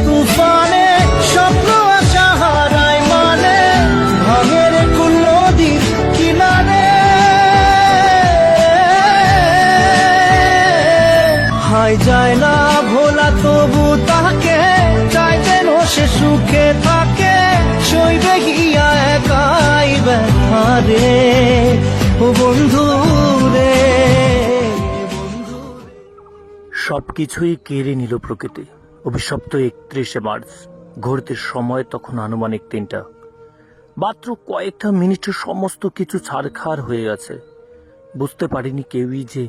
তুফানে স্বপ্ন আশা হারায় মানে ভাঙের কুল নদীর কিনারে হাই যায় না ভোলা তবু তাকে চাই যেন সে সুখে থাকে সইবে গিয়া একাই ব্যথারে ও বন্ধু রে। সবকিছুই কেড়ে নিল প্রকৃতি। অভিশপ্ত 31 মার্চ। ঘড়িতে সময় তখন আনুমানিক 3টা। মাত্র কয়েকটা মিনিটে সমস্ত কিছু ছাড়খাড় হয়ে গেছে। বুঝতে পারিনি কেউই যে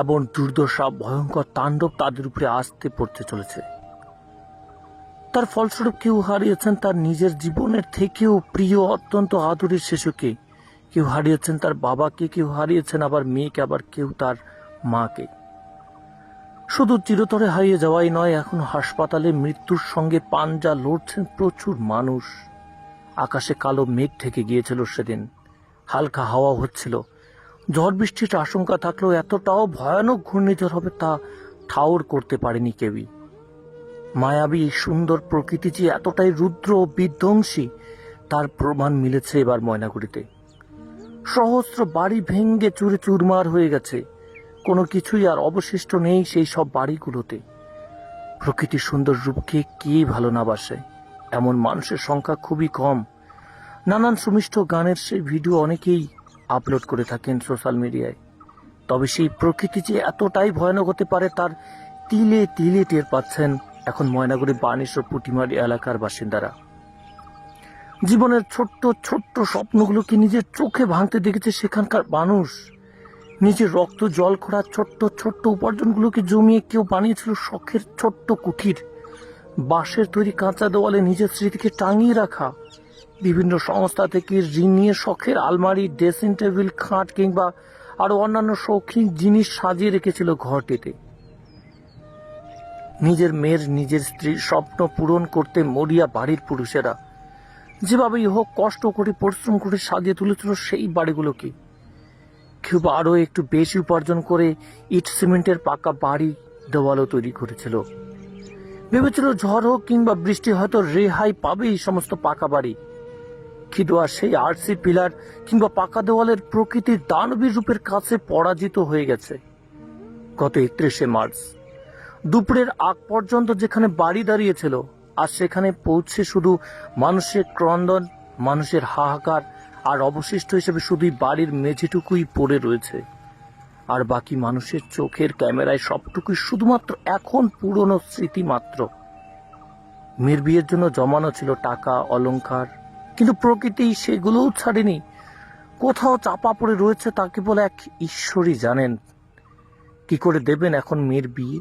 এমন দুর্দশা ভয়ঙ্কর তাণ্ডব তাদের উপরে আসতে পড়তে চলেছে। তার ফলস্বরূপ কেউ হারিয়েছেন তার নিজের জীবনের থেকেও প্রিয় অত্যন্ত আদরের শিশুকে, কেউ হারিয়েছেন তার বাবাকে, কেউ হারিয়েছেন আবার মেয়েকে, আবার কেউ তার মাকে। শুধু চিরতরে হারিয়ে যাওয়াই নয়, এখন হাসপাতালে মৃত্যুর সঙ্গে পাঞ্জা লড়ছেন প্রচুর মানুষ। আকাশে কালো মেঘ ঢেকে গিয়েছিল সেদিন, হালকা হাওয়া হচ্ছিল। ঝড় বৃষ্টির আশঙ্কা থাকলেও এতটাও ভয়ানক ঘূর্ণিঝড় হবে তা ঠাউর করতে পারেনি কেউই। মায়াবী সুন্দর প্রকৃতি যে এতটাই রুদ্র ও বিধ্বংসী তার প্রমাণ মিলেছে এবার ময়নাগুড়িতে। সহস্র বাড়ি ভেঙ্গে চুরে চুরমার হয়ে গেছে, কোনো কিছুই আর অবশিষ্ট নেই সেই সব বাড়িগুলোতে। প্রকৃতির সুন্দর রূপকে কে ভালো না বাসে? এমন মানুষের সংখ্যা খুবই কম। নানান সুমিষ্ট গানের সেই ভিডিও অনেকেই আপলোড করে থাকেন সোশ্যাল মিডিয়ায়। তবে সেই প্রকৃতি যে এতটাই ভয়ানক হতে পারে তার তিলে তিলে টের পাচ্ছেন এখন ময়নাগুড়ি বানেশ্বর পুটিমারি এলাকার বাসিন্দারা। জীবনের ছোট্ট ছোট্ট স্বপ্নগুলোকে নিজের চোখে ভাঙতে দেখেছে সেখানকার মানুষ। নিজের রক্ত জল খোড়া ছোট্ট ছোট্ট উপার্জনগুলোকে জমিয়ে কেউ বানিয়েছিল শখের ছোট্ট কুঠির, বাঁশের তৈরি কাঁচা দেওয়ালে নিজের স্মৃতিকে টাঙিয়ে রাখা। বিভিন্ন সংস্থা থেকে ঋণ নিয়ে শখের আলমারি, ড্রেসিং টেবিল, খাট কিংবা আরো অন্যান্য শৌখিন জিনিস সাজিয়ে রেখেছিল ঘরটিতে। নিজের মেয়ের, নিজের স্ত্রীর স্বপ্ন পূরণ করতে মরিয়া বাড়ির পুরুষেরা যেভাবেই হোক কষ্ট করে পরিশ্রম করে সাজিয়ে তুলেছিল সেই বাড়িগুলোকে। কেউ আরো একটু বেশি উপার্জন করে ইট সিমেন্টের পাকা বাড়ি দেওয়ালও তৈরি করেছিল। ভেবেছিল ঝড় হোক কিংবা বৃষ্টি হয়তো রেহাই পাবে এই সমস্ত পাকা বাড়ি। কিন্তু আর সেই আরসি পিলার কিংবা পাকা দেওয়ালের প্রকৃতির দানবীর রূপের কাছে পরাজিত হয়ে গেছে। গত 31 মার্চ দুপুরের আগ পর্যন্ত যেখানে বাড়ি দাঁড়িয়েছিল আর সেখানে পৌঁছে শুধু মানুষের ক্রন্দন, মানুষের হাহাকার, আর অবশিষ্ট হিসেবে শুধুই বাড়ির মেঝেটুকুই পড়ে রয়েছে। আর বাকি মানুষের চোখের ক্যামেরায় সবটুকুই শুধুমাত্র এখন পুরনো স্মৃতি মাত্র। মেয়ের বিয়ের জন্য জমানো ছিল টাকা, অলংকার, কিন্তু প্রকৃতি সেগুলোও ছাড়েনি। কোথাও চাপা পড়ে রয়েছে তা কেবল এক ঈশ্বরই জানেন। কি করে দেবেন এখন মেয়ের বিয়ে?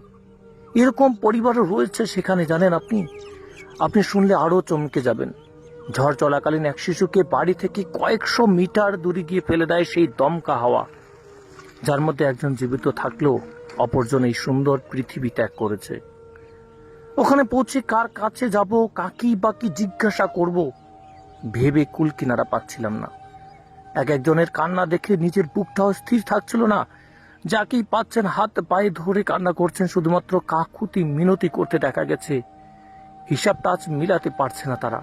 এরকম পরিবারও রয়েছে সেখানে, জানেন আপনি? আপনি শুনলে আরো চমকে যাবেন। ঝড় চলাকালীন এক শিশুকে বাড়ি থেকে কয়েকশো মিটার দূরে গিয়ে ফেলে দেয় সেই দমকা হাওয়া, যার মধ্যে একজন জীবিত থাকলেও অপরজন এই সুন্দর পৃথিবী ত্যাগ করেছে। ওখানে পৌঁছে কার কাছে যাব, কাকি বাকি জিজ্ঞাসা করব, ভেবে কুল কিনারা পাচ্ছিলাম না। একজনের কান্না দেখে নিজের বুকটাও স্থির থাকছিল না। যাকেই পাচ্ছেন হাত পায়ে ধরে কান্না করছেন, শুধুমাত্র কাকুতি মিনতি করতে দেখা গেছে। হিসাবটা আজ মিলাতে পারছে না তারা।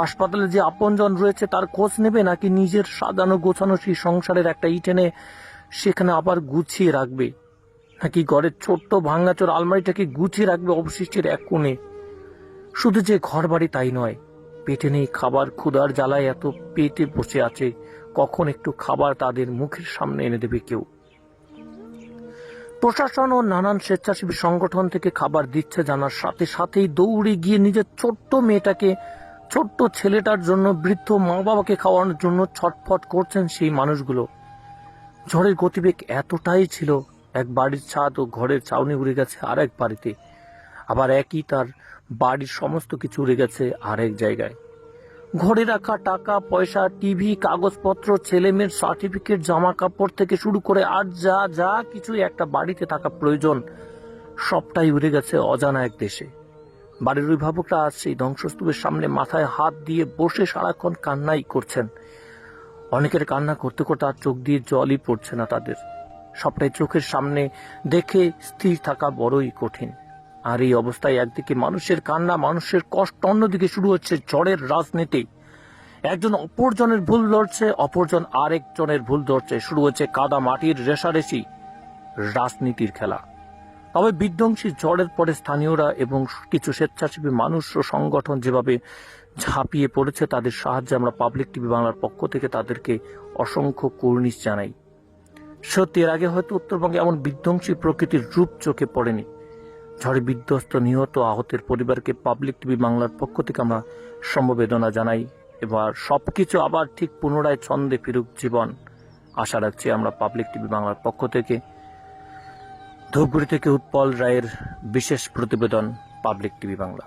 হাসপাতালে যে আপনজন রয়েছে তার খোঁজ নেবে, নাকি নিজের সাজানো গোছানো সেই সংসারের একটা ইট এনে সেখানে আবার গুছিয়ে রাখবে, নাকি ঘরের ছোট্ট ভাঙাচোর আলমারিটাকে গুছিয়ে রাখবে অবশিষ্টের এক কোণে। শুধু যে ঘর বাড়ি তাই নয়, পেটে নেই খাবার, ক্ষুধার জ্বালায় এত পেটে বসে আছে, কখন একটু খাবার তাদের মুখের সামনে এনে দেবে কেউ। প্রশাসন ও নানান স্বেচ্ছাসেবী সংগঠন থেকে খাবার দিচ্ছে জানার সাথে সাথেই দৌড়ে গিয়ে নিজের ছোট্ট মেয়েটাকে, ছোট্ট ছেলেটার জন্য, বৃদ্ধ মা বাবাকে খাওয়ানোর জন্য ছটফট করছেন সেই মানুষগুলো। ঝড়ের গতিবেগ এতটাই ছিল, এক বাড়ির ছাদ ও ঘরের ছাউনি উড়ে গেছে আরেক বাড়িতে, আবার একই তার বাড়ির সমস্ত কিছু উড়ে গেছে আরেক জায়গায়। ঘরে রাখা টাকা পয়সা, টিভি, কাগজপত্র, ছেলে মেয়ের সার্টিফিকেট, জামা কাপড় থেকে শুরু করে আর যা যা কিছু একটা বাড়িতে থাকা প্রয়োজন সবটাই উড়ে গেছে অজানা এক দেশে। বাড়ির অভিভাবকরা আজ সেই ধ্বংসস্তূপের সামনে মাথায় হাত দিয়ে বসে সারাক্ষণ কান্নাই করছেন। অনেকের কান্না করতে করতে আর চোখ দিয়ে জলই পড়ছে না তাদের। সবটাই চোখের সামনে দেখে স্থির থাকা বড়ই কঠিন। আর এই অবস্থায় একদিকে মানুষের কান্না, মানুষের কষ্ট, অন্যদিকে শুরু হচ্ছে ঝড়ের রাজনীতি। একজন অপরজনের ভুল ধরছে, অপরজন আরেকজনের ভুল ধরছে, শুরু হচ্ছে কাদা মাটির রেষারেষি, রাজনীতির খেলা। তবে বিধ্বংসী ঝড়ের পরে স্থানীয়রা এবং কিছু স্বেচ্ছাসেবী মানুষ ও সংগঠন যেভাবে ঝাঁপিয়ে পড়েছে, তাদের সাহায্যে আমরা পাবলিক টিভি বাংলার পক্ষ থেকে তাদেরকে অসংখ্য কুর্নিশ জানাই। সত্যি এর আগে হয়তো উত্তরবঙ্গে এমন বিধ্বংসী প্রকৃতির রূপ চোখে পড়েনি। ঝড়ে বিধ্বস্ত, নিহত, আহতের পরিবারকে পাবলিক টিভি বাংলার পক্ষ থেকে আমরা সমবেদনা জানাই। এবার সবকিছু আবার ঠিক পুনরায় ছন্দে ফিরুক জীবন, আশা রাখছি আমরা পাবলিক টিভি বাংলার পক্ষ থেকে। ধূপগুড়ি থেকে উৎপল রায়ের বিশেষ প্রতিবেদন, পাবলিক টিভি বাংলা।